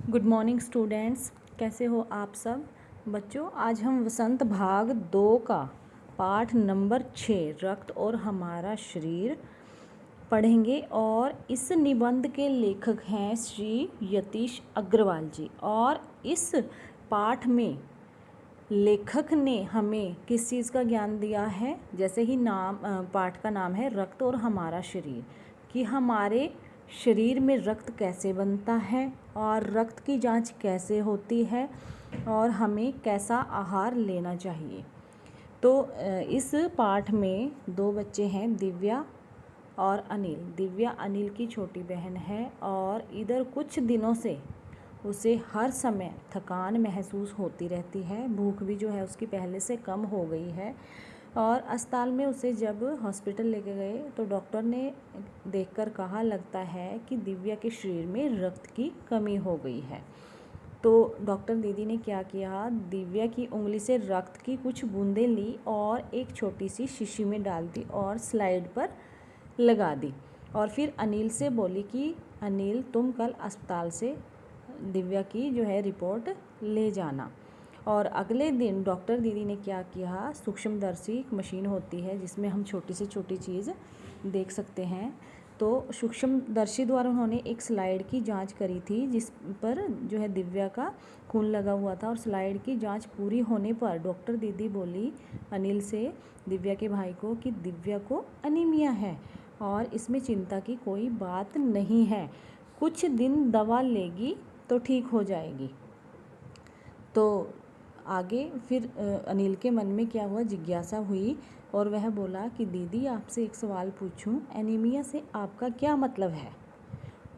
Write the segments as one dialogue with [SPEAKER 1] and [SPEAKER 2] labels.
[SPEAKER 1] Good morning students, कैसे हो आप सब बच्चों। आज हम वसंत भाग 2 का पाठ नंबर 6 रक्त और हमारा शरीर पढ़ेंगे और इस निबंध के लेखक हैं श्री यतीश अग्रवाल जी। और इस पाठ में लेखक ने हमें किस चीज़ का ज्ञान दिया है, जैसे ही पाठ का नाम है रक्त और हमारा शरीर, कि हमारे शरीर में रक्त कैसे बनता है और रक्त की जांच कैसे होती है और हमें कैसा आहार लेना चाहिए। तो इस पाठ में 2 बच्चे हैं, दिव्या और अनिल। दिव्या अनिल की छोटी बहन है और इधर कुछ दिनों से उसे हर समय थकान महसूस होती रहती है। भूख भी जो है उसकी पहले से कम हो गई है। और अस्पताल में उसे जब हॉस्पिटल लेके गए तो डॉक्टर ने देखकर कहा, लगता है कि दिव्या के शरीर में रक्त की कमी हो गई है। तो डॉक्टर दीदी ने क्या किया, दिव्या की उंगली से रक्त की कुछ बूंदें ली और एक छोटी सी शीशी में डाल दी और स्लाइड पर लगा दी। और फिर अनिल से बोली कि अनिल, तुम कल अस्पताल से दिव्या की जो है रिपोर्ट ले जाना। और अगले दिन डॉक्टर दीदी ने क्या किया, सूक्ष्मदर्शी मशीन होती है जिसमें हम छोटी से छोटी चीज़ देख सकते हैं। तो सूक्ष्मदर्शी द्वारा उन्होंने एक स्लाइड की जांच करी थी जिस पर जो है दिव्या का खून लगा हुआ था। और स्लाइड की जांच पूरी होने पर डॉक्टर दीदी बोली अनिल से, दिव्या के भाई को, कि दिव्या को अनीमिया है और इसमें चिंता की कोई बात नहीं है, कुछ दिन दवा लेगी तो ठीक हो जाएगी। तो आगे फिर अनिल के मन में क्या हुआ, जिज्ञासा हुई और वह बोला कि दीदी आपसे एक सवाल पूछूं, एनीमिया से आपका क्या मतलब है।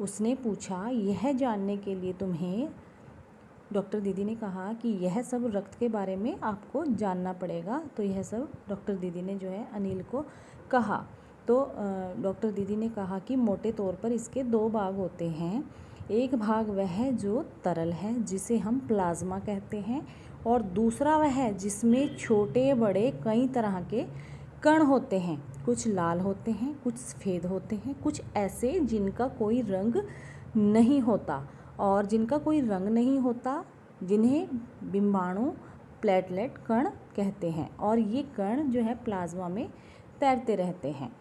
[SPEAKER 1] उसने पूछा, यह जानने के लिए तुम्हें, डॉक्टर दीदी ने कहा कि यह सब रक्त के बारे में आपको जानना पड़ेगा। तो यह सब डॉक्टर दीदी ने जो है अनिल को कहा। तो डॉक्टर दीदी ने कहा कि मोटे तौर पर इसके 2 भाग होते हैं। एक भाग वह है जो तरल है जिसे हम प्लाज्मा कहते हैं, और दूसरा वह है जिसमें छोटे बड़े कई तरह के कण होते हैं। कुछ लाल होते हैं, कुछ सफ़ेद होते हैं, कुछ ऐसे जिनका कोई रंग नहीं होता, और जिनका कोई रंग नहीं होता जिन्हें बिंबाणु प्लेटलेट कण कहते हैं। और ये कण जो है प्लाज्मा में तैरते रहते हैं।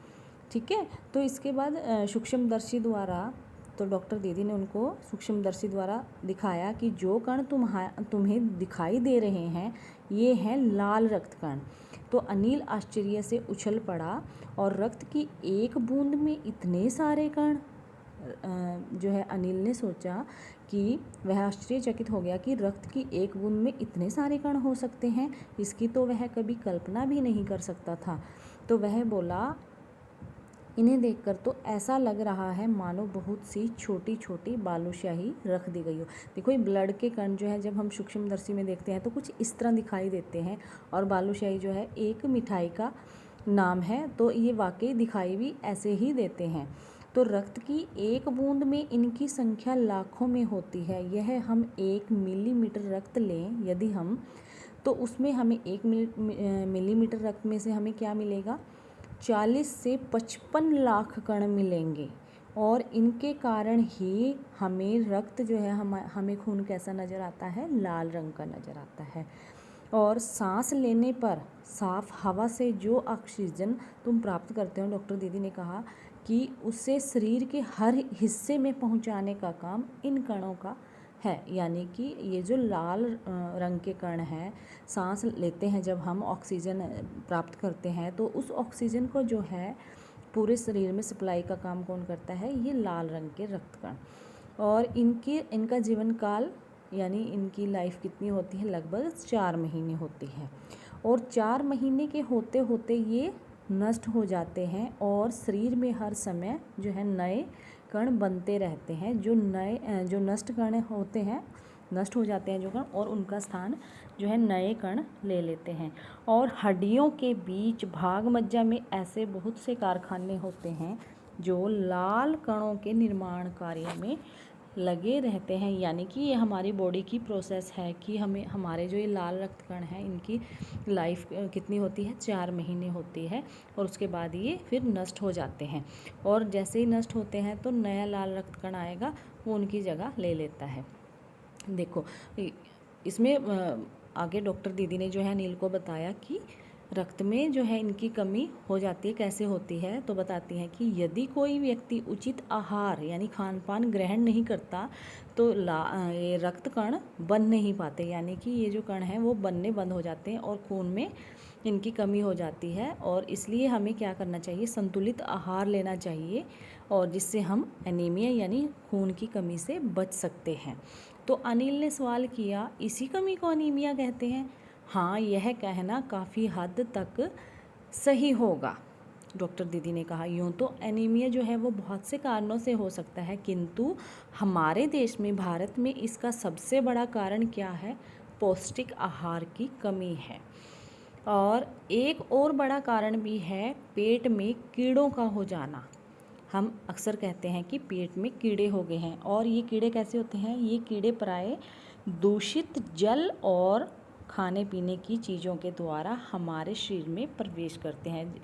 [SPEAKER 1] ठीक है। तो इसके बाद सूक्ष्मदर्शी द्वारा, तो डॉक्टर दीदी ने उनको सूक्ष्मदर्शी द्वारा दिखाया कि जो कण तुम्हें दिखाई दे रहे हैं ये हैं लाल रक्त कण। तो अनिल आश्चर्य से उछल पड़ा और रक्त की एक बूंद में इतने सारे कण। जो है अनिल ने सोचा कि वह आश्चर्यचकित हो गया कि रक्त की एक बूंद में इतने सारे कण हो सकते हैं, इसकी तो वह कभी कल्पना भी नहीं कर सकता था। तो वह बोला, इन्हें देखकर तो ऐसा लग रहा है मानो बहुत सी छोटी छोटी बालूशाही रख दी गई हो। देखो ये ब्लड के कण जो है जब हम सूक्ष्मदर्शी में देखते हैं तो कुछ इस तरह दिखाई देते हैं, और बालूशाही जो है एक मिठाई का नाम है, तो ये वाकई दिखाई भी ऐसे ही देते हैं। तो रक्त की एक बूंद में इनकी संख्या लाखों में होती है। यह हम 1 मिलीमीटर रक्त लें यदि हम, तो उसमें हमें 1 मिलीमीटर रक्त में से हमें क्या मिलेगा, 40 से 55 लाख कण मिलेंगे। और इनके कारण ही हमें रक्त जो है हमें खून कैसा नज़र आता है, लाल रंग का नज़र आता है। और सांस लेने पर साफ हवा से जो ऑक्सीजन तुम प्राप्त करते हो, डॉक्टर दीदी ने कहा कि उसे शरीर के हर हिस्से में पहुंचाने का काम इन कणों का है। यानी कि ये जो लाल रंग के कण हैं, सांस लेते हैं जब हम ऑक्सीजन प्राप्त करते हैं, तो उस ऑक्सीजन को जो है पूरे शरीर में सप्लाई का काम कौन करता है, ये लाल रंग के रक्त कण। और इनका जीवन काल यानी इनकी लाइफ कितनी होती है, लगभग 4 महीने होती है। और 4 महीने के होते होते ये नष्ट हो जाते हैं और शरीर में हर समय जो है नए कण बनते रहते हैं। जो नष्ट कण होते हैं, नष्ट हो जाते हैं जो कण, और उनका स्थान जो है नए कण ले लेते हैं। और हड्डियों के बीच भाग मज्जा में ऐसे बहुत से कारखाने होते हैं जो लाल कणों के निर्माण कार्य में लगे रहते हैं। यानी कि ये हमारी बॉडी की प्रोसेस है कि हमें हमारे जो ये लाल रक्त कण हैं इनकी लाइफ कितनी होती है, 4 महीने होती है, और उसके बाद ये फिर नष्ट हो जाते हैं। और जैसे ही नष्ट होते हैं तो नया लाल रक्त कण आएगा, वो उनकी जगह ले लेता है। देखो इसमें आगे डॉक्टर दीदी ने जो है अनिल को बताया कि रक्त में जो है इनकी कमी हो जाती है, कैसे होती है, तो बताती हैं कि यदि कोई व्यक्ति उचित आहार यानी खान पान ग्रहण नहीं करता तो ये रक्त कण बन नहीं पाते, यानी कि ये जो कण हैं वो बनने बंद हो जाते हैं और खून में इनकी कमी हो जाती है। और इसलिए हमें क्या करना चाहिए, संतुलित आहार लेना चाहिए, और जिससे हम एनीमिया यानी खून की कमी से बच सकते हैं। तो अनिल ने सवाल किया, इसी कमी को अनीमिया कहते हैं? हाँ, यह कहना काफ़ी हद तक सही होगा, डॉक्टर दीदी ने कहा। यूँ तो एनीमिया जो है वो बहुत से कारणों से हो सकता है, किंतु हमारे देश में, भारत में, इसका सबसे बड़ा कारण क्या है? पौष्टिक आहार की कमी है। और एक और बड़ा कारण भी है पेट में कीड़ों का हो जाना। हम अक्सर कहते हैं कि पेट में कीड़े हो गए हैं, और ये कीड़े कैसे होते हैं? ये कीड़े प्राय दूषित जल और खाने पीने की चीज़ों के द्वारा हमारे शरीर में प्रवेश करते हैं।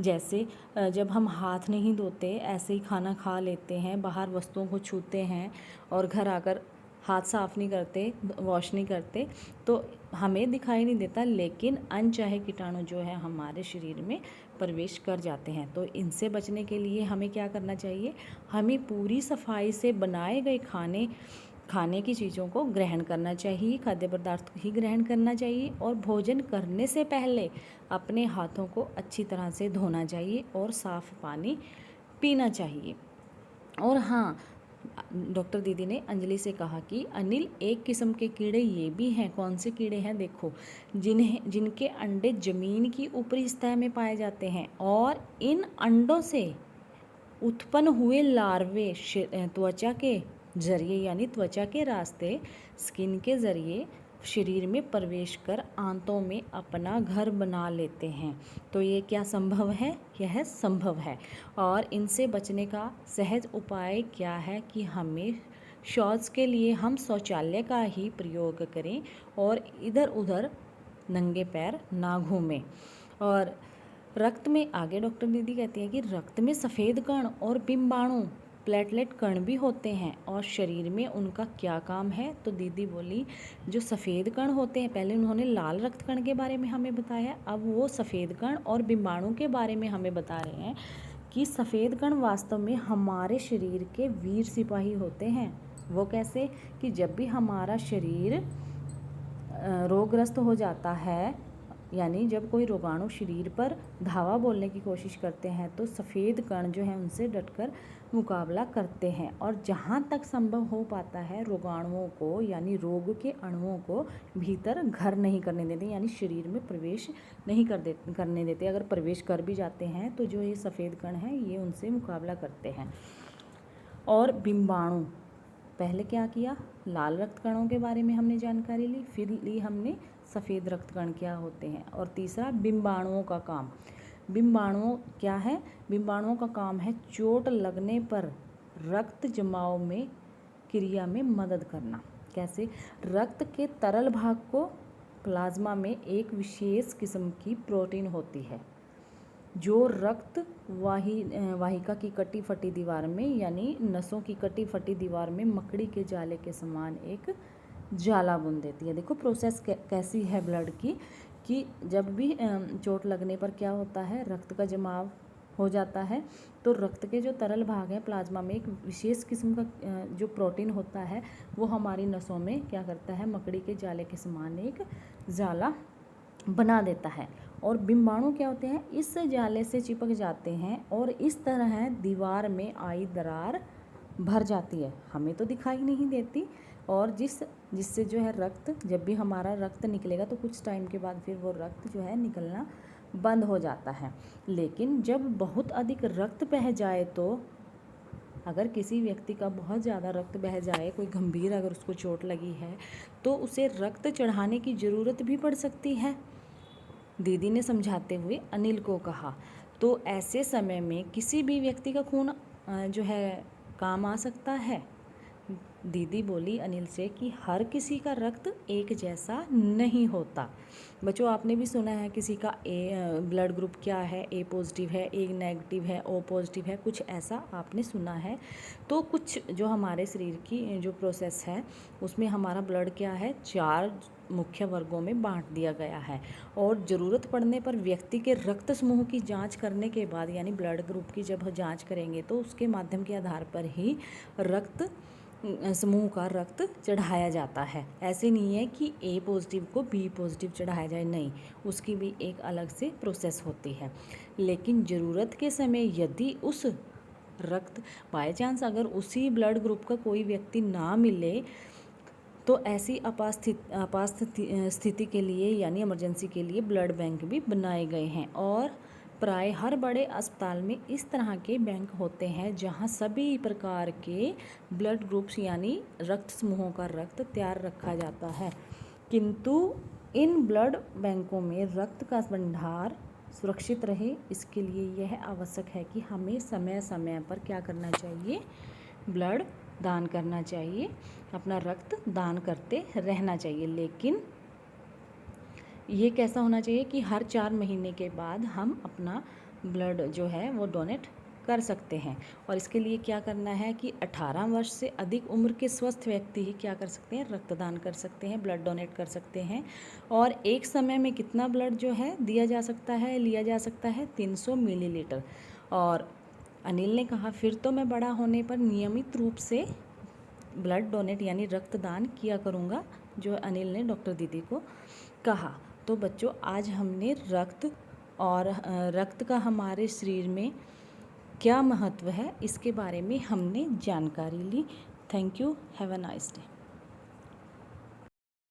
[SPEAKER 1] जैसे जब हम हाथ नहीं धोते, ऐसे ही खाना खा लेते हैं, बाहर वस्तुओं को छूते हैं और घर आकर हाथ साफ़ नहीं करते, वॉश नहीं करते, तो हमें दिखाई नहीं देता, लेकिन अनचाहे कीटाणु जो है हमारे शरीर में प्रवेश कर जाते हैं। तो इनसे बचने के लिए हमें क्या करना चाहिए? हमें पूरी सफाई से बनाए गए खाने की चीज़ों को ग्रहण करना चाहिए, खाद्य पदार्थ ही ग्रहण करना चाहिए, और भोजन करने से पहले अपने हाथों को अच्छी तरह से धोना चाहिए और साफ़ पानी पीना चाहिए। और हाँ, डॉक्टर दीदी ने अंजलि से कहा कि अनिल, एक किस्म के कीड़े ये भी हैं। कौन से कीड़े हैं? देखो, जिनके अंडे ज़मीन की ऊपरी सतह में पाए जाते हैं, और इन अंडों से उत्पन्न हुए लार्वे त्वचा के जरिए यानी त्वचा के रास्ते, स्किन के जरिए शरीर में प्रवेश कर आंतों में अपना घर बना लेते हैं। तो ये क्या संभव है? यह संभव है। और इनसे बचने का सहज उपाय क्या है कि हमें शौच के लिए हम शौचालय का ही प्रयोग करें और इधर उधर नंगे पैर ना घूमें। और रक्त में, आगे डॉक्टर दीदी कहती है कि रक्त में सफ़ेद कण और बिंबाणु प्लेटलेट कण भी होते हैं, और शरीर में उनका क्या काम है? तो दीदी बोली, जो सफ़ेद कण होते हैं, पहले उन्होंने लाल रक्त कण के बारे में हमें बताया, अब वो सफ़ेद कण और बिंबाणु के बारे में हमें बता रहे हैं कि सफ़ेद कण वास्तव में हमारे शरीर के वीर सिपाही होते हैं। वो कैसे? कि जब भी हमारा शरीर रोगग्रस्त हो जाता है, यानी जब कोई रोगाणु शरीर पर धावा बोलने की कोशिश करते हैं, तो सफ़ेद कण जो है उनसे डटकर मुकाबला करते हैं, और जहाँ तक संभव हो पाता है रोगाणुओं को यानी रोग के अणुओं को भीतर घर नहीं करने देते, यानी शरीर में प्रवेश नहीं करने देते। अगर प्रवेश कर भी जाते हैं तो जो ये सफ़ेद कण हैं ये उनसे मुकाबला करते हैं। और बिंबाणु, पहले क्या किया? लाल रक्त कणों के बारे में हमने जानकारी ली, फिर ली हमने सफ़ेद रक्त कण क्या होते हैं, और तीसरा बिंबाणुओं का काम। बिंबाणुओं क्या है? बिंबाणुओं का काम है चोट लगने पर रक्त जमाव में क्रिया में मदद करना। कैसे? रक्त के तरल भाग को प्लाज्मा में एक विशेष किस्म की प्रोटीन होती है जो रक्त वाहिका की कटी फटी दीवार में यानी नसों की कटी फटी दीवार में मकड़ी के जाले के समान एक जाला बुन देती है। देखो प्रोसेस कैसी है ब्लड की, कि जब भी चोट लगने पर क्या होता है, रक्त का जमाव हो जाता है, तो रक्त के जो तरल भाग है प्लाज्मा में एक विशेष किस्म का जो प्रोटीन होता है वो हमारी नसों में क्या करता है, मकड़ी के जाले के समान एक जाला बना देता है। और बिंबाणु क्या होते हैं? इस जाले से चिपक जाते हैं और इस तरह दीवार में आई दरार भर जाती है, हमें तो दिखाई नहीं देती, और जिससे जो है रक्त, जब भी हमारा रक्त निकलेगा तो कुछ टाइम के बाद फिर वो रक्त जो है निकलना बंद हो जाता है। लेकिन जब बहुत अधिक रक्त बह जाए, तो अगर किसी व्यक्ति का बहुत ज़्यादा रक्त बह जाए, कोई गंभीर अगर उसको चोट लगी है, तो उसे रक्त चढ़ाने की ज़रूरत भी पड़ सकती है, दीदी ने समझाते हुए अनिल को कहा। तो ऐसे समय में किसी भी व्यक्ति का खून जो है काम आ सकता है। दीदी बोली अनिल से कि हर किसी का रक्त एक जैसा नहीं होता। बच्चों आपने भी सुना है किसी का ब्लड ग्रुप क्या है, ए पॉजिटिव है, ए नेगेटिव है, ओ पॉजिटिव है, कुछ ऐसा आपने सुना है। तो कुछ जो हमारे शरीर की जो प्रोसेस है उसमें हमारा ब्लड क्या है, 4 मुख्य वर्गों में बांट दिया गया है। और ज़रूरत पड़ने पर व्यक्ति के रक्त समूह की जांच करने के बाद, यानी ब्लड ग्रुप की जब जांच करेंगे तो उसके माध्यम के आधार पर ही रक्त समूह का रक्त चढ़ाया जाता है। ऐसे नहीं है कि ए पॉजिटिव को बी पॉजिटिव चढ़ाया जाए, नहीं, उसकी भी एक अलग से प्रोसेस होती है। लेकिन ज़रूरत के समय यदि उस रक्त बाय चांस अगर उसी ब्लड ग्रुप का कोई व्यक्ति ना मिले तो ऐसी आपात स्थिति के लिए यानी इमरजेंसी के लिए ब्लड बैंक भी बनाए गए हैं। और प्राय हर बड़े अस्पताल में इस तरह के बैंक होते हैं जहां सभी प्रकार के ब्लड ग्रुप्स यानी रक्त समूहों का रक्त तैयार रखा जाता है। किंतु इन ब्लड बैंकों में रक्त का भंडार सुरक्षित रहे, इसके लिए यह आवश्यक है कि हमें समय समय पर क्या करना चाहिए, ब्लड दान करना चाहिए, अपना रक्त दान करते रहना चाहिए। लेकिन ये कैसा होना चाहिए कि हर 4 महीने के बाद हम अपना ब्लड जो है वो डोनेट कर सकते हैं। और इसके लिए क्या करना है कि 18 वर्ष से अधिक उम्र के स्वस्थ व्यक्ति ही क्या कर सकते हैं, रक्तदान कर सकते हैं, ब्लड डोनेट कर सकते हैं। और एक समय में कितना ब्लड जो है दिया जा सकता है, लिया जा सकता है, 300 मिलीलीटर। और अनिल ने कहा फिर तो मैं बड़ा होने पर नियमित रूप से ब्लड डोनेट यानी रक्तदान किया करूँगा, जो अनिल ने डॉक्टर दीदी को कहा। तो बच्चों आज हमने रक्त और रक्त का हमारे शरीर में क्या महत्व है इसके बारे में हमने जानकारी ली। Thank you, have a nice day.